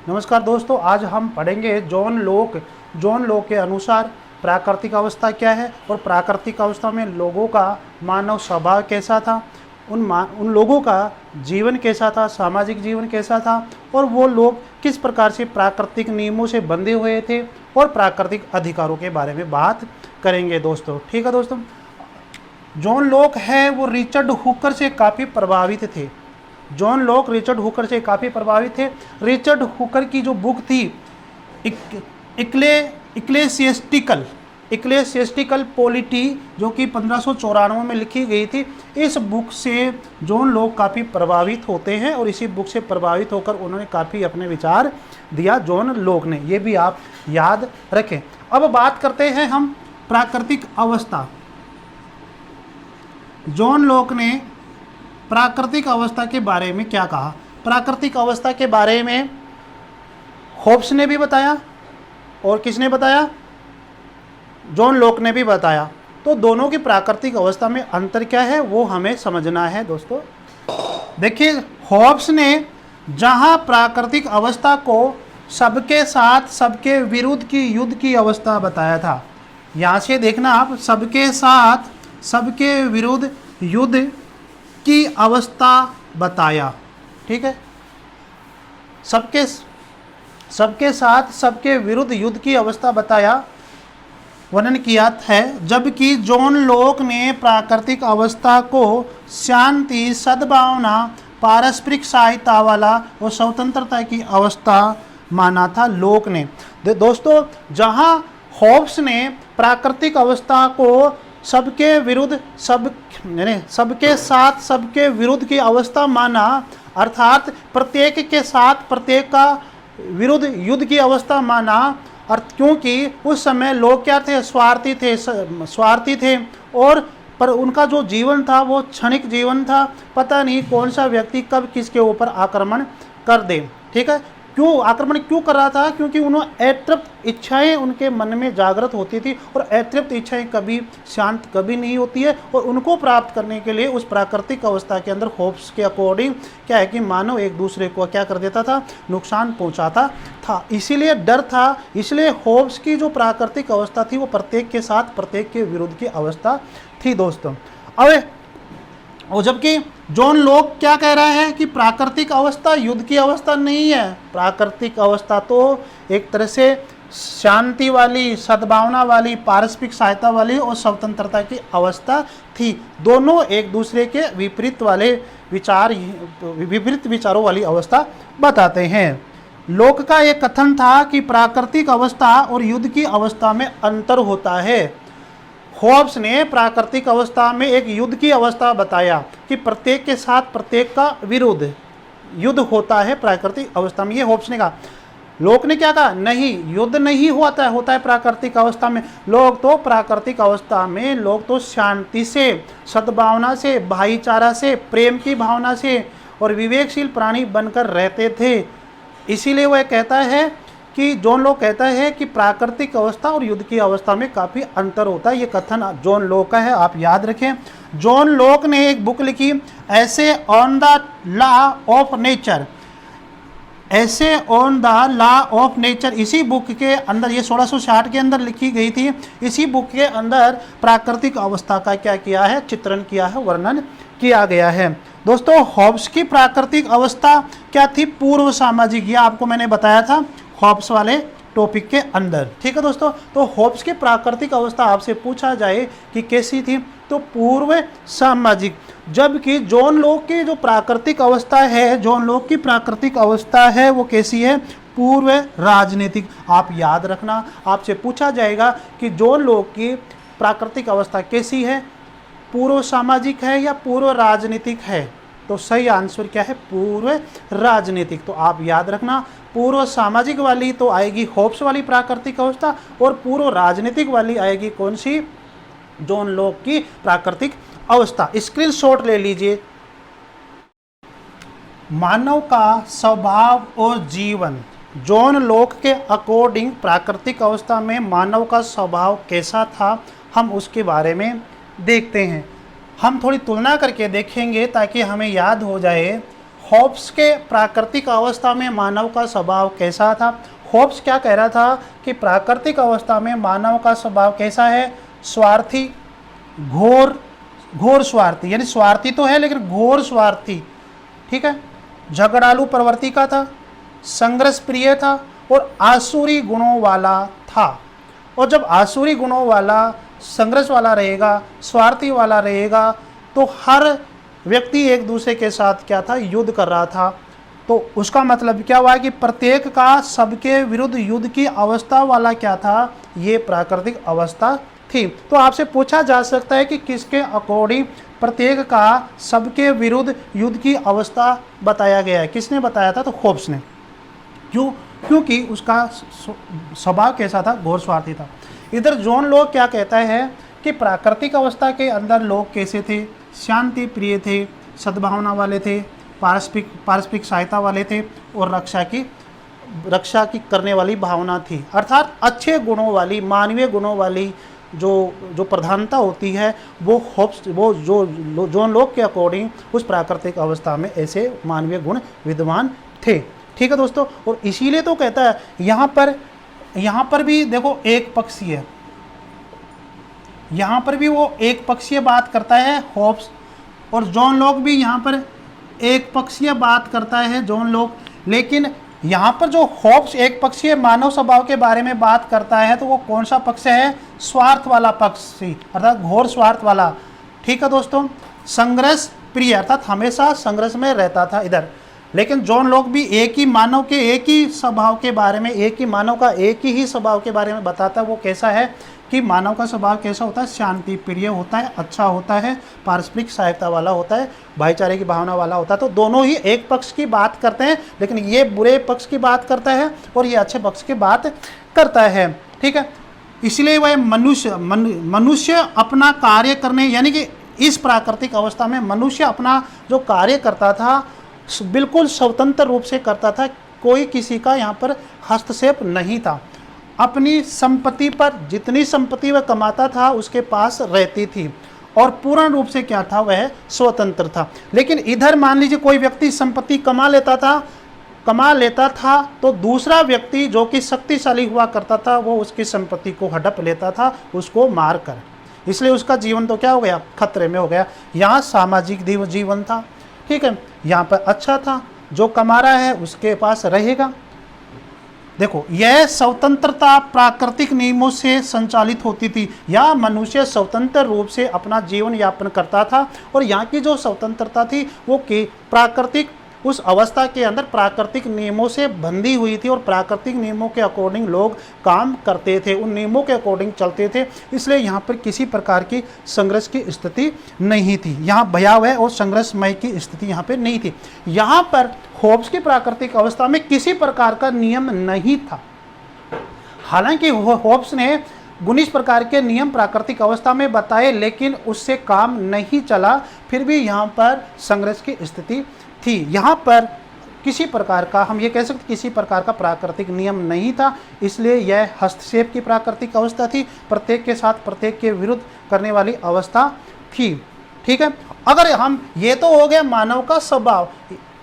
नमस्कार दोस्तों, आज हम पढ़ेंगे जॉन लॉक के अनुसार प्राकृतिक अवस्था क्या है और प्राकृतिक अवस्था में लोगों का मानव स्वभाव कैसा था, उन लोगों का जीवन कैसा था, सामाजिक जीवन कैसा था और वो लोग किस प्रकार से प्राकृतिक नियमों से बंधे हुए थे और प्राकृतिक अधिकारों के बारे में बात करेंगे दोस्तों। ठीक है दोस्तों, जॉन लॉक है वो रिचर्ड हुकर से काफ़ी प्रभावित थे। जॉन लॉक रिचर्ड हुकर से काफ़ी प्रभावित थे। रिचर्ड हुकर की जो बुक थी इक्लेसियस्टिकल पॉलिटी, जो कि 1594 में लिखी गई थी, इस बुक से जॉन लॉक काफ़ी प्रभावित होते हैं और इसी बुक से प्रभावित होकर उन्होंने काफ़ी अपने विचार दिया जॉन लॉक ने। ये भी आप याद रखें। अब बात करते हैं हम प्राकृतिक अवस्था। जॉन लॉक ने प्राकृतिक अवस्था के बारे में क्या कहा? प्राकृतिक अवस्था के बारे में होब्स ने भी बताया और किसने बताया? जॉन लॉक ने भी बताया। तो दोनों की प्राकृतिक अवस्था में अंतर क्या है वो हमें समझना है दोस्तों। देखिए, होब्स ने जहां प्राकृतिक अवस्था को सबके साथ सबके विरुद्ध की युद्ध की अवस्था बताया था, यहाँ से देखना आप, सबके साथ सबके विरुद्ध युद्ध की अवस्था बताया। ठीक है, सबके साथ सबके विरुद्ध युद्ध की अवस्था बताया, वर्णन किया है। जबकि जॉन लॉक ने प्राकृतिक अवस्था को शांति, सद्भावना, पारस्परिक सहायता वाला और स्वतंत्रता की अवस्था माना था लॉक ने। दोस्तों, जहां होब्स ने प्राकृतिक अवस्था को सबके विरुद्ध सबके साथ सबके विरुद्ध की अवस्था माना, अर्थात प्रत्येक के साथ प्रत्येक का विरुद्ध युद्ध की अवस्था माना, क्योंकि उस समय लोग क्या थे? स्वार्थी थे और पर उनका जो जीवन था वो क्षणिक जीवन था। पता नहीं कौन सा व्यक्ति कब किसके ऊपर आक्रमण कर दे। ठीक है, आक्रमण क्यों कर रहा था? क्योंकि उन्होंने अतृप्त इच्छाएं उनके मन में जागृत होती थी और अतृप्त इच्छाएं कभी शांत कभी नहीं होती है, और उनको प्राप्त करने के लिए उस प्राकृतिक अवस्था के अंदर होब्स के अकॉर्डिंग क्या है कि मानव एक दूसरे को क्या कर देता था? नुकसान पहुंचाता था। इसीलिए डर था। इसलिए होब्स की जो प्राकृतिक अवस्था थी वो प्रत्येक के साथ प्रत्येक के विरुद्ध की अवस्था थी दोस्तों। अब और जबकि जॉन लॉक क्या कह रहा है कि प्राकृतिक अवस्था युद्ध की अवस्था नहीं है। प्राकृतिक अवस्था तो एक तरह से शांति वाली, सद्भावना वाली, पारस्परिक सहायता वाली और स्वतंत्रता की अवस्था थी। दोनों एक दूसरे के विपरीत विचारों वाली अवस्था बताते हैं। लॉक का एक कथन था कि प्राकृतिक अवस्था और युद्ध की अवस्था में अंतर होता है। होब्स ने प्राकृतिक अवस्था में एक युद्ध की अवस्था बताया कि प्रत्येक के साथ प्रत्येक का विरुद्ध युद्ध होता है प्राकृतिक अवस्था में। ये होब्स ने कहा। लॉक ने क्या कहा? नहीं, युद्ध नहीं होता है प्राकृतिक अवस्था में। लोग तो प्राकृतिक अवस्था में लोग तो शांति से, सद्भावना से, भाईचारा से, प्रेम की भावना से और विवेकशील प्राणी बनकर रहते थे। इसीलिए वह कहता है कि जॉन लॉक कहता है कि प्राकृतिक अवस्था और युद्ध की अवस्था में काफ़ी अंतर होता है। ये कथन जॉन लॉक का है, आप याद रखें। जॉन लॉक ने एक बुक लिखी, essay on the law of nature. Essay on the law of nature, इसी बुक के अंदर, ये 1660 के अंदर लिखी गई थी। इसी बुक के अंदर प्राकृतिक अवस्था का क्या किया है? चित्रण किया है, वर्णन किया गया है। दोस्तों, होब्स की प्राकृतिक अवस्था क्या थी? पूर्व सामाजिक। यह आपको मैंने बताया था होब्स वाले टॉपिक के अंदर। ठीक है दोस्तों, तो होब्स की प्राकृतिक अवस्था आपसे पूछा जाए कि कैसी थी, तो पूर्व सामाजिक। जबकि जॉन लॉक की जो प्राकृतिक अवस्था है, जॉन लॉक की प्राकृतिक अवस्था है वो कैसी है? पूर्व राजनीतिक। आप याद रखना, आपसे पूछा जाएगा कि जॉन लॉक की प्राकृतिक अवस्था कैसी है, पूर्व सामाजिक है या पूर्व राजनीतिक है? तो सही आंसर क्या है? पूर्व राजनीतिक। तो आप याद रखना, पूर्व सामाजिक वाली तो आएगी होब्स वाली प्राकृतिक अवस्था और पूर्व राजनीतिक वाली आएगी कौन सी? जॉन लॉक की प्राकृतिक अवस्था। स्क्रीनशॉट ले लीजिए। मानव का स्वभाव और जीवन। जॉन लॉक के अकॉर्डिंग प्राकृतिक अवस्था में मानव का स्वभाव कैसा था, हम उसके बारे में देखते हैं। हम थोड़ी तुलना करके देखेंगे ताकि हमें याद हो जाए। हॉब्स के प्राकृतिक अवस्था में मानव का स्वभाव कैसा था? हॉब्स क्या कह रहा था कि प्राकृतिक अवस्था में मानव का स्वभाव कैसा है? स्वार्थी, घोर स्वार्थी, यानी स्वार्थी तो है लेकिन घोर स्वार्थी, ठीक है। झगड़ालू प्रवृत्ति का था, संघर्ष प्रिय था और आसुरी गुणों वाला था। और जब आसुरी गुणों वाला, संघर्ष वाला रहेगा, स्वार्थी वाला रहेगा, तो हर व्यक्ति एक दूसरे के साथ क्या था? युद्ध कर रहा था। तो उसका मतलब क्या हुआ कि प्रत्येक का सबके विरुद्ध युद्ध की अवस्था वाला क्या था? ये प्राकृतिक अवस्था थी। तो आपसे पूछा जा सकता है कि किसके अकॉर्डिंग प्रत्येक का सबके विरुद्ध युद्ध की अवस्था बताया गया है? किसने बताया था? तो हॉब्स ने। क्यों? क्योंकि उसका स्वभाव कैसा था? घोर स्वार्थी था। इधर जॉन लॉक क्या कहता है कि प्राकृतिक अवस्था के अंदर लोग कैसे थे? शांति प्रिय थे, सद्भावना वाले थे, पारस्परिक सहायता वाले थे और रक्षा की करने वाली भावना थी। अर्थात अच्छे गुणों वाली, मानवीय गुणों वाली जो प्रधानता होती है, वो जो जॉन लॉक के अकॉर्डिंग उस प्राकृतिक अवस्था में ऐसे मानवीय गुण विद्यमान थे। ठीक है दोस्तों, और इसीलिए तो कहता है यहाँ पर भी देखो एक पक्षीय है, यहाँ पर भी वो एक पक्षीय बात करता है हॉब्स, और जॉन लॉक भी यहाँ पर एक पक्षीय बात करता है जॉन लॉक। लेकिन यहाँ पर जो हॉब्स एक पक्षीय मानव स्वभाव के बारे में बात करता है, तो वो कौन सा पक्ष है? स्वार्थ वाला पक्षी, अर्थात घोर स्वार्थ वाला। ठीक है दोस्तों, संघर्ष प्रिय अर्थात हमेशा संघर्ष में रहता था इधर। लेकिन जॉन लॉक भी एक ही मानव के एक ही स्वभाव के बारे में, एक ही मानव का एक ही स्वभाव के बारे में बताता है। वो कैसा है कि मानव का स्वभाव कैसा होता है? शांति प्रिय होता है, अच्छा होता है, पारस्परिक सहायता वाला होता है, भाईचारे की भावना वाला होता है। तो दोनों ही एक पक्ष की बात करते हैं, लेकिन ये बुरे पक्ष की बात करता है और ये अच्छे पक्ष की बात करता है। ठीक है, इसलिए वह मनुष्य अपना कार्य करने, यानी कि इस प्राकृतिक अवस्था में मनुष्य अपना जो कार्य करता था बिल्कुल स्वतंत्र रूप से करता था, कोई किसी का यहाँ पर हस्तक्षेप नहीं था। अपनी संपत्ति पर जितनी संपत्ति वह कमाता था उसके पास रहती थी और पूर्ण रूप से क्या था? वह स्वतंत्र था। लेकिन इधर मान लीजिए कोई व्यक्ति संपत्ति कमा लेता था तो दूसरा व्यक्ति जो कि शक्तिशाली हुआ करता था वो उसकी संपत्ति को हड़प लेता था, उसको मार कर। इसलिए उसका जीवन तो क्या हो गया? खतरे में हो गया। यहाँ सामाजिक जीवन था, ठीक है, यहाँ पर अच्छा था, जो कमा रहा है उसके पास रहेगा। देखो, यह स्वतंत्रता प्राकृतिक नियमों से संचालित होती थी। या मनुष्य स्वतंत्र रूप से अपना जीवन यापन करता था और यहाँ की जो स्वतंत्रता थी वो प्राकृतिक, उस अवस्था के अंदर प्राकृतिक नियमों से बंधी हुई थी और प्राकृतिक नियमों के अकॉर्डिंग लोग काम करते थे, उन नियमों के अकॉर्डिंग चलते थे। इसलिए यहाँ पर किसी प्रकार की संघर्ष की स्थिति नहीं थी, यहाँ भयावह और संघर्षमय की स्थिति यहाँ पे नहीं थी। यहाँ पर हॉब्स की प्राकृतिक अवस्था में किसी प्रकार का नियम नहीं था। हालांकि हॉब्स ने 19 प्रकार के नियम प्राकृतिक अवस्था में बताए, लेकिन उससे काम नहीं चला, फिर भी यहाँ पर संघर्ष की स्थिति थी। यहाँ पर किसी प्रकार का, हम ये कह सकते किसी प्रकार का प्राकृतिक नियम नहीं था, इसलिए यह हस्तक्षेप की प्राकृतिक अवस्था थी, प्रत्येक के साथ प्रत्येक के विरुद्ध करने वाली अवस्था थी। ठीक है, अगर हम, ये तो हो गया मानव का स्वभाव,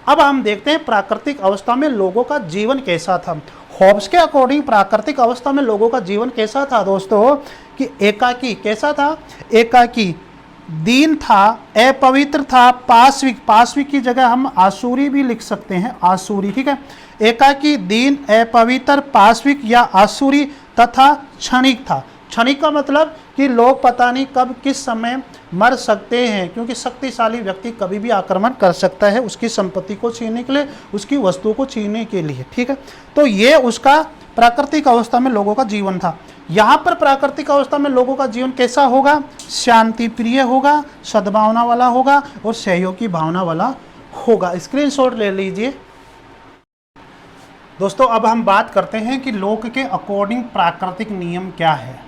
अब हम देखते हैं प्राकृतिक अवस्था में लोगों का जीवन कैसा था। हॉब्स के अकॉर्डिंग प्राकृतिक अवस्था में लोगों का जीवन कैसा था दोस्तों? कि एकाकी, कैसा था? एकाकी, दीन था, अपवित्र था, पाशविक की जगह हम आसुरी भी लिख सकते हैं, आसुरी। ठीक है, एकाकी, दीन, अपवित्र, पाशविक या आसुरी तथा क्षणिक था। क्षणिक का मतलब कि लोग पता नहीं कब किस समय मर सकते हैं, क्योंकि शक्तिशाली व्यक्ति कभी भी आक्रमण कर सकता है उसकी संपत्ति को छीनने के लिए, उसकी वस्तु को छीनने के लिए। ठीक है, तो ये उसका प्राकृतिक अवस्था में लोगों का जीवन था। यहाँ पर प्राकृतिक अवस्था में लोगों का जीवन कैसा होगा? शांति प्रिय होगा, सद्भावना वाला होगा और सहयोग की भावना वाला होगा। स्क्रीनशॉट ले लीजिए दोस्तों। अब हम बात करते हैं कि लोक के अकॉर्डिंग प्राकृतिक नियम क्या है।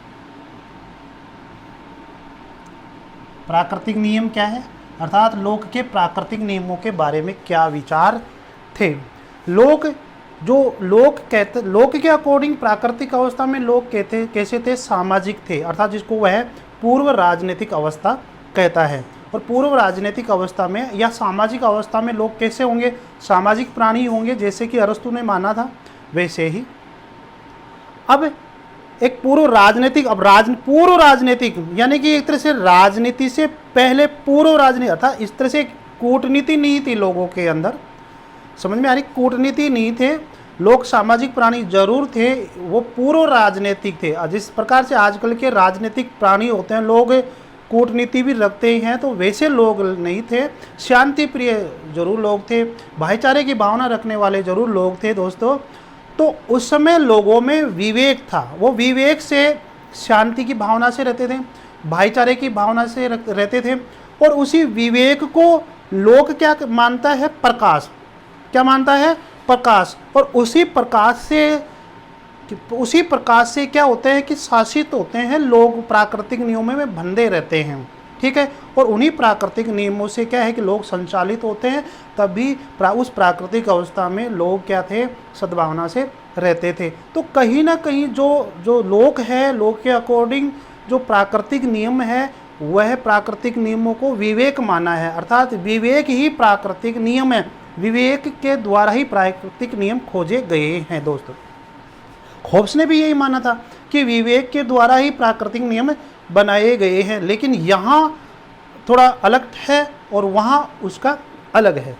प्राकृतिक नियम क्या है, अर्थात लोक के प्राकृतिक नियमों के बारे में क्या विचार थे। लोक के अकॉर्डिंग प्राकृतिक अवस्था में लोग कैसे थे? सामाजिक थे, अर्थात जिसको वह पूर्व राजनीतिक अवस्था कहता है। और पूर्व राजनीतिक अवस्था में या सामाजिक अवस्था में लोग कैसे होंगे? सामाजिक प्राणी होंगे, जैसे कि अरस्तु ने माना था वैसे ही। अब एक पूर्व राजनीतिक, अब पूर्व राजनीतिक यानी कि एक तरह से राजनीति से पहले पूर्व राजनीति, अर्थात इस तरह से कूटनीति नहीं थी लोगों के अंदर, समझ में आ रही? कूटनीति नहीं थे लोग, सामाजिक प्राणी जरूर थे, वो पूर्व राजनीतिक थे। जिस प्रकार से आजकल के राजनीतिक प्राणी होते हैं, लोग कूटनीति भी रखते हैं, तो वैसे लोग नहीं थे। शांति प्रिय जरूर लोग थे, भाईचारे की भावना रखने वाले जरूर लोग थे दोस्तों। तो उस समय लोगों में विवेक था, वो विवेक से शांति की भावना से रहते थे, भाईचारे की भावना से रहते थे। और उसी विवेक को लोग क्या मानता है? प्रकाश। क्या मानता है? प्रकाश। और उसी प्रकाश से क्या होते हैं कि शासित होते हैं लोग, प्राकृतिक नियमों में बंधे रहते हैं, ठीक है। और उन्हीं प्राकृतिक नियमों से क्या है कि लोग संचालित होते हैं, तभी उस प्राकृतिक अवस्था में लोग क्या थे? सद्भावना से रहते थे। तो कहीं ना कहीं जो लोक है, लोक के अकॉर्डिंग जो प्राकृतिक नियम है, वह प्राकृतिक नियमों को विवेक माना है, अर्थात विवेक ही प्राकृतिक नियम है, विवेक के द्वारा ही प्राकृतिक नियम खोजे गए हैं दोस्तों। होब्स ने भी यही माना था कि विवेक के द्वारा ही प्राकृतिक नियम बनाए गए हैं, लेकिन यहाँ थोड़ा अलग है और वहाँ उसका अलग है।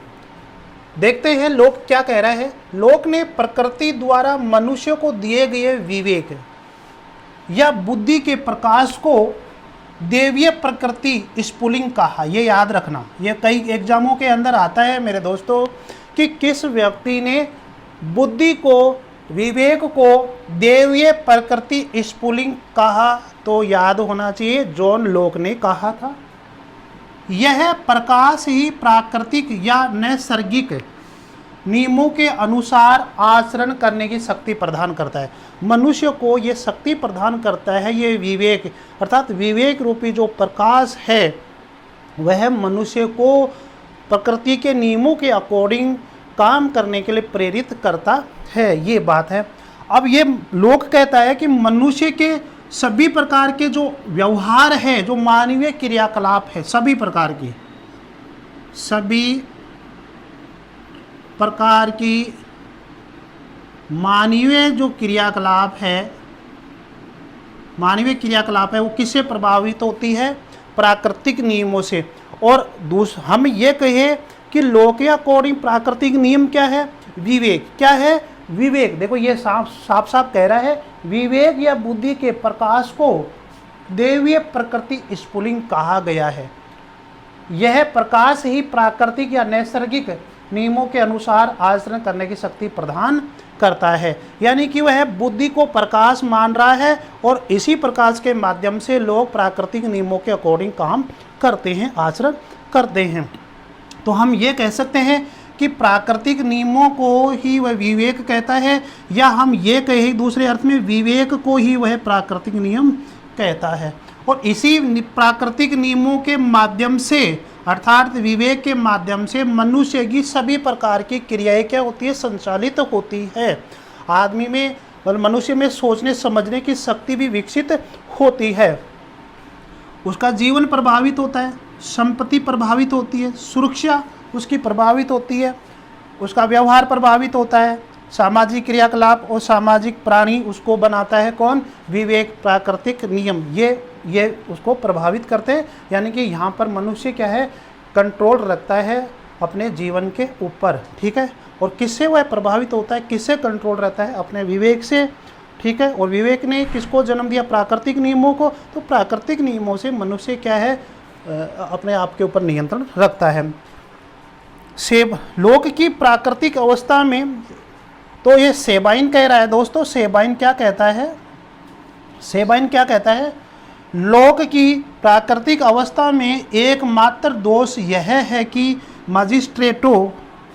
देखते हैं लोक क्या कह रहा है। लोक ने प्रकृति द्वारा मनुष्य को दिए गए विवेक या बुद्धि के प्रकाश को देवीय प्रकृति स्फुलिंग कहा। ये याद रखना, ये कई एग्जामों के अंदर आता है मेरे दोस्तों कि किस व्यक्ति ने बुद्धि को, विवेक को देवीय प्रकृति स्फुलिंग कहा, तो याद होना चाहिए जॉन लोक ने कहा था। यह प्रकाश ही प्राकृतिक या नैसर्गिक नियमों के अनुसार आचरण करने की शक्ति प्रदान करता है। मनुष्य को ये शक्ति प्रदान करता है, ये विवेक, अर्थात विवेक रूपी जो प्रकाश है, वह मनुष्य को प्रकृति के नियमों के अकॉर्डिंग काम करने के लिए प्रेरित करता है, ये बात है। अब ये लोक कहता है कि मनुष्य के सभी प्रकार के जो व्यवहार है, जो मानवीय क्रियाकलाप है, सभी प्रकार की मानवीय जो क्रियाकलाप है, वो किससे प्रभावित होती है? प्राकृतिक नियमों से। और हम ये कहें कि लोक के अकॉर्डिंग प्राकृतिक नियम क्या है? विवेक। क्या है? विवेक। देखो ये साफ कह रहा है, विवेक या बुद्धि के प्रकाश को देवीय प्रकृति स्फुलिंग कहा गया है। यह प्रकाश ही प्राकृतिक या नैसर्गिक नियमों के अनुसार आचरण करने की शक्ति प्रदान करता है, यानी कि वह बुद्धि को प्रकाश मान रहा है और इसी प्रकाश के माध्यम से लोग प्राकृतिक नियमों के अकॉर्डिंग काम करते हैं, आचरण करते हैं। तो हम ये कह सकते हैं कि प्राकृतिक नियमों को ही वह विवेक कहता है, या हम ये कहें दूसरे अर्थ में विवेक को ही वह प्राकृतिक नियम कहता है। और इसी प्राकृतिक नियमों के माध्यम से, अर्थात विवेक के माध्यम से मनुष्य की सभी प्रकार की क्रियाएं क्या होती है? संचालित होती है। आदमी में, मनुष्य में सोचने समझने की शक्ति भी विकसित होती है। उसका जीवन प्रभावित होता है, संपत्ति प्रभावित होती है, सुरक्षा उसकी प्रभावित होती है, उसका व्यवहार प्रभावित होता है, सामाजिक क्रियाकलाप और सामाजिक प्राणी उसको बनाता है कौन? विवेक, प्राकृतिक नियम, ये उसको प्रभावित करते हैं। यानी कि यहाँ पर मनुष्य क्या है? कंट्रोल रखता है अपने जीवन के ऊपर, ठीक है। और किससे वह प्रभावित होता है? किससे कंट्रोल रहता है? अपने विवेक से, ठीक है। और विवेक ने किसको जन्म दिया? प्राकृतिक नियमों को। तो प्राकृतिक नियमों से मनुष्य क्या है? अपने आप के ऊपर नियंत्रण रखता है। लोक की प्राकृतिक अवस्था में, तो ये सेबाइन कह रहा है दोस्तों। सेबाइन क्या कहता है? सेबाइन क्या कहता है? लोक की प्राकृतिक अवस्था में एकमात्र दोष यह है कि मजिस्ट्रेटों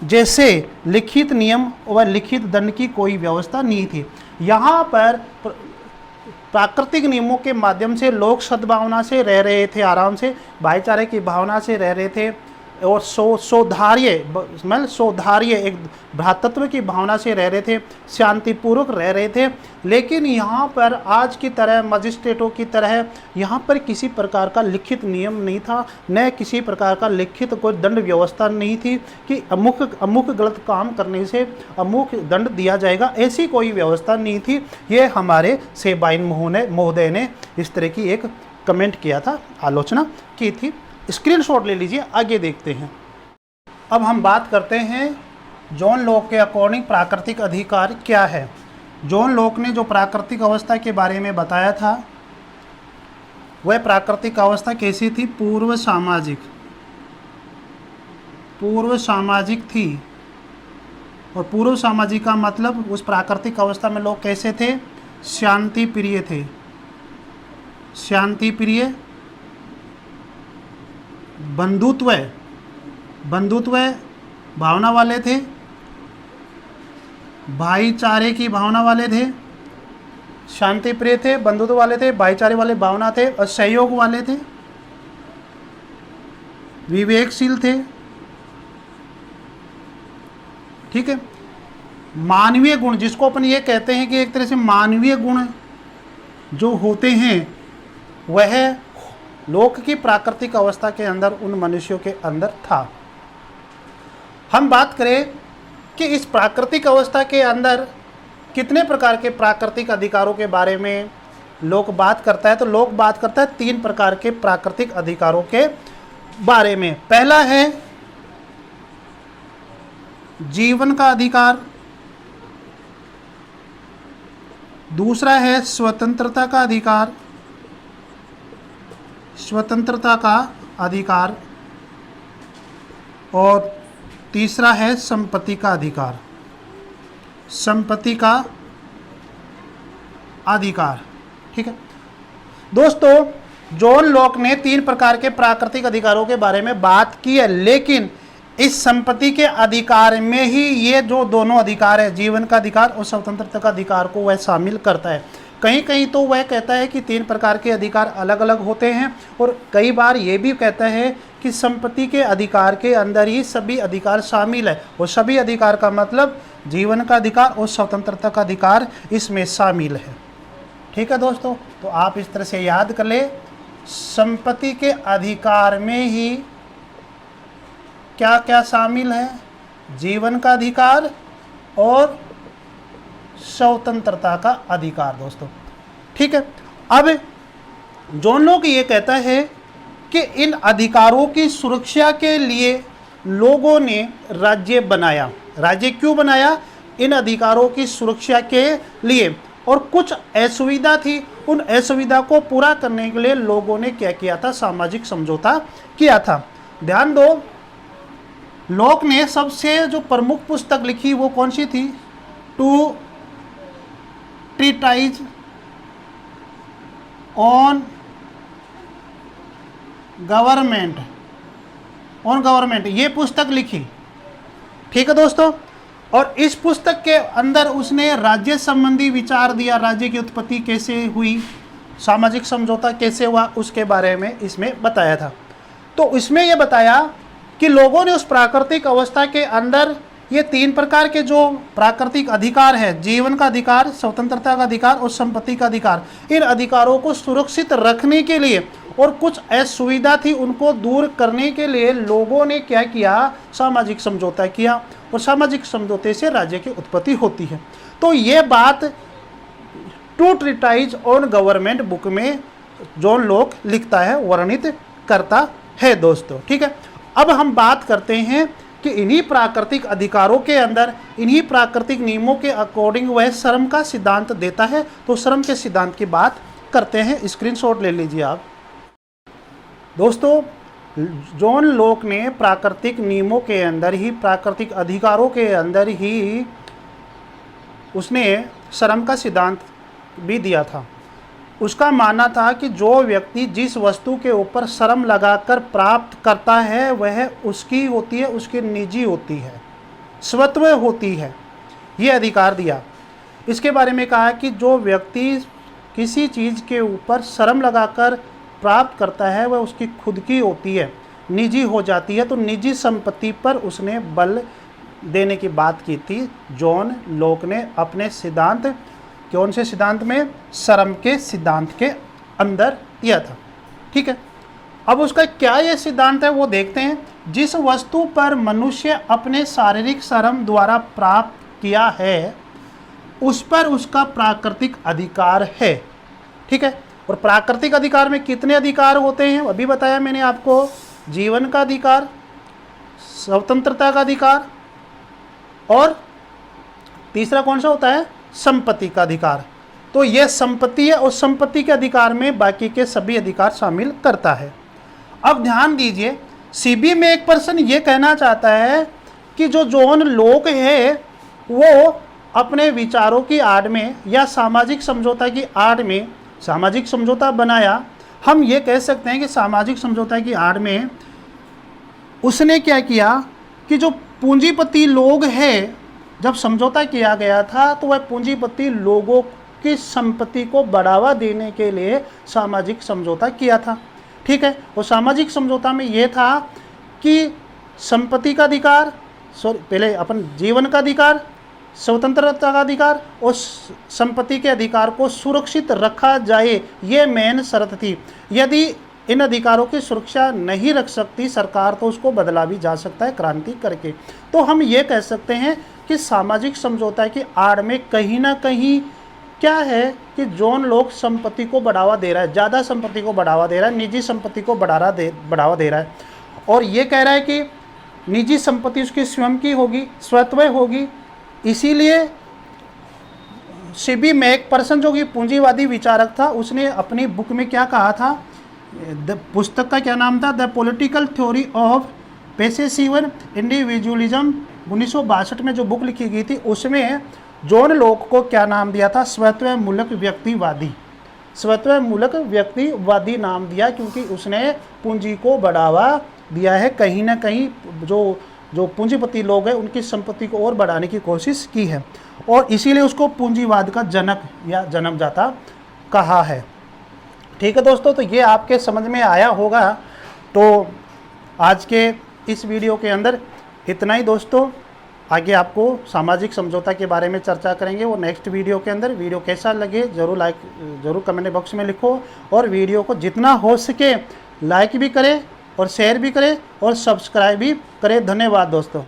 जैसे लिखित नियम व लिखित दंड की कोई व्यवस्था नहीं थी। यहाँ पर प्राकृतिक नियमों के माध्यम से लोग सद्भावना से रह रहे थे, आराम से भाईचारे की भावना से रह रहे थे, और सौधार्य मतलब सौधार्य एक भ्रातृत्व की भावना से रह रहे थे, शांतिपूर्वक रह रहे थे। लेकिन यहाँ पर आज की तरह मजिस्ट्रेटों की तरह यहाँ पर किसी प्रकार का लिखित नियम नहीं था, न किसी प्रकार का लिखित कोई दंड व्यवस्था नहीं थी कि अमुक गलत काम करने से अमुक दंड दिया जाएगा, ऐसी कोई व्यवस्था नहीं थी। ये हमारे सेबाइन महोदय ने इस तरह की एक कमेंट किया था, आलोचना की थी। स्क्रीनशॉट ले लीजिए, आगे देखते हैं। अब हम बात करते हैं जॉन लॉक के अकॉर्डिंग प्राकृतिक अधिकार क्या है। जॉन लॉक ने जो प्राकृतिक अवस्था के बारे में बताया था, वह प्राकृतिक अवस्था कैसी थी? पूर्व सामाजिक थी। और पूर्व सामाजिक का मतलब उस प्राकृतिक अवस्था में लोग कैसे थे? शांति प्रिय थे, शांति प्रिय, बंधुत्व भावना वाले थे, भाईचारे की भावना वाले थे, शांति प्रिय थे, बंधुत्व वाले थे, भाईचारे वाले भावना थे और सहयोग वाले थे, विवेकशील थे। ठीक है। मानवीय गुण, जिसको अपन ये कहते हैं कि एक तरह से मानवीय गुण जो होते हैं, वह लोक की प्राकृतिक अवस्था के अंदर उन मनुष्यों के अंदर था। हम बात करें कि इस प्राकृतिक अवस्था के अंदर कितने प्रकार के प्राकृतिक अधिकारों के बारे में लोक बात करता है, तो लोक बात करता है 3 प्रकार के प्राकृतिक अधिकारों के बारे में। पहला है जीवन का अधिकार, दूसरा है स्वतंत्रता का अधिकार, और तीसरा है संपत्ति का अधिकार। ठीक है दोस्तों, जॉन लॉक ने 3 प्रकार के प्राकृतिक अधिकारों के बारे में बात की है, लेकिन इस संपत्ति के अधिकार में ही ये जो दोनों अधिकार है, जीवन का अधिकार और स्वतंत्रता का अधिकार को वह शामिल करता है। कहीं कहीं तो वह कहता है कि 3 प्रकार के अधिकार अलग अलग होते हैं, और कई बार ये भी कहता है कि संपत्ति के अधिकार के अंदर ही सभी अधिकार शामिल है, और सभी अधिकार का मतलब जीवन का अधिकार और स्वतंत्रता का अधिकार इसमें शामिल है। ठीक है दोस्तों, तो आप इस तरह से याद कर ले, संपत्ति के अधिकार में ही क्या क्या शामिल है? जीवन का अधिकार और स्वतंत्रता का अधिकार दोस्तों। ठीक है। अब जॉन लॉक ये कहता है कि इन अधिकारों की सुरक्षा के लिए लोगों ने राज्य बनाया। राज्य क्यों बनाया? इन अधिकारों की सुरक्षा के लिए। और कुछ असुविधा थी, उन असुविधा को पूरा करने के लिए लोगों ने क्या किया था? सामाजिक समझौता किया था। ध्यान दो, लॉक ने सबसे जो प्रमुख पुस्तक लिखी वो कौन सी थी? टू ट्रीटाइज ऑन गवर्नमेंट, ये पुस्तक लिखी। ठीक है दोस्तों, और इस पुस्तक के अंदर उसने राज्य संबंधी विचार दिया, राज्य की उत्पत्ति कैसे हुई, सामाजिक समझौता कैसे हुआ, उसके बारे में इसमें बताया था। तो इसमें यह बताया कि लोगों ने उस प्राकृतिक अवस्था के अंदर ये 3 प्रकार के जो प्राकृतिक अधिकार है, जीवन का अधिकार, स्वतंत्रता का अधिकार और संपत्ति का अधिकार, इन अधिकारों को सुरक्षित रखने के लिए और कुछ असुविधा थी उनको दूर करने के लिए लोगों ने क्या किया? सामाजिक समझौता किया, और सामाजिक समझौते से राज्य की उत्पत्ति होती है। तो ये बात two treatise on government book में जॉन लॉक लिखता है, वर्णित करता है दोस्तों। ठीक है। अब हम बात करते हैं कि इन्हीं प्राकृतिक अधिकारों के अंदर, इन्हीं प्राकृतिक नियमों के अकॉर्डिंग वह श्रम का सिद्धांत देता है। तो श्रम के सिद्धांत की बात करते हैं, स्क्रीनशॉट ले लीजिए आप दोस्तों। जॉन लॉक ने प्राकृतिक नियमों के अंदर ही, प्राकृतिक अधिकारों के अंदर ही उसने श्रम का सिद्धांत भी दिया था। उसका मानना था कि जो व्यक्ति जिस वस्तु के ऊपर श्रम लगाकर प्राप्त करता है वह उसकी होती है, उसकी निजी होती है, स्वत्व होती है। ये अधिकार दिया। इसके बारे में कहा कि जो व्यक्ति किसी चीज़ के ऊपर श्रम लगाकर प्राप्त करता है वह उसकी खुद की होती है, निजी हो जाती है, तो निजी संपत्ति पर उसने बल देने की बात की थी जॉन लॉक ने अपने सिद्धांत, कौन से सिद्धांत में, श्रम के सिद्धांत के अंदर दिया था। ठीक है, अब उसका क्या ये सिद्धांत है वो देखते हैं। जिस वस्तु पर मनुष्य अपने शारीरिक श्रम द्वारा प्राप्त किया है उस पर उसका प्राकृतिक अधिकार है। ठीक है, और प्राकृतिक अधिकार में कितने अधिकार होते हैं अभी बताया मैंने आपको, जीवन का अधिकार, स्वतंत्रता का अधिकार, और तीसरा कौन सा होता है, संपत्ति का अधिकार। तो यह संपत्ति है और संपत्ति के अधिकार में बाकी के सभी अधिकार शामिल करता है। अब ध्यान दीजिए, सीबी में एक पर्सन ये कहना चाहता है कि जो जॉन लॉक है वो अपने विचारों की आड़ में या सामाजिक समझौता की आड़ में सामाजिक समझौता बनाया। हम ये कह सकते हैं कि सामाजिक समझौता की आड़ में उसने क्या किया कि जो पूंजीपति लोग हैं, जब समझौता किया गया था तो वह पूंजीपति लोगों की संपत्ति को बढ़ावा देने के लिए सामाजिक समझौता किया था। ठीक है, और सामाजिक समझौता में यह था कि संपत्ति का अधिकार, पहले अपन जीवन का अधिकार, स्वतंत्रता का अधिकार और संपत्ति के अधिकार को सुरक्षित रखा जाए, ये मेन शर्त थी। यदि इन अधिकारों की सुरक्षा नहीं रख सकती सरकार तो उसको बदला भी जा सकता है क्रांति करके। तो हम ये कह सकते हैं कि सामाजिक समझौता की आड़ में कहीं ना कहीं क्या है कि जॉन लॉक संपत्ति को बढ़ावा दे रहा है, ज़्यादा संपत्ति को बढ़ावा दे रहा है, निजी संपत्ति को बढ़ावा दे रहा है, और ये कह रहा है कि निजी संपत्ति उसकी स्वयं की होगी, स्वत्व होगी। इसीलिए सीबी में एक पर्सन जो कि पूंजीवादी विचारक था, उसने अपनी बुक में क्या कहा था, पुस्तक का क्या नाम था, the political theory of possessive individualism, 1962 में जो बुक लिखी गई थी उसमें जॉन लॉक को क्या नाम दिया था, स्वत्व मूलक व्यक्तिवादी। स्वत्व मूलक व्यक्तिवादी नाम दिया क्योंकि उसने पूंजी को बढ़ावा दिया है, कहीं ना कहीं जो पूंजीपति लोग हैं उनकी संपत्ति को और बढ़ाने की कोशिश की है, और इसीलिए उसको पूंजीवाद का जनक या जन्मदाता कहा है। ठीक है दोस्तों, तो ये आपके समझ में आया होगा। तो आज के इस वीडियो के अंदर इतना ही दोस्तों, आगे आपको सामाजिक समझौता के बारे में चर्चा करेंगे वो नेक्स्ट वीडियो के अंदर। वीडियो कैसा लगे जरूर कमेंट बॉक्स में लिखो, और वीडियो को जितना हो सके लाइक भी करें और शेयर भी करें और सब्सक्राइब भी करें। धन्यवाद दोस्तों।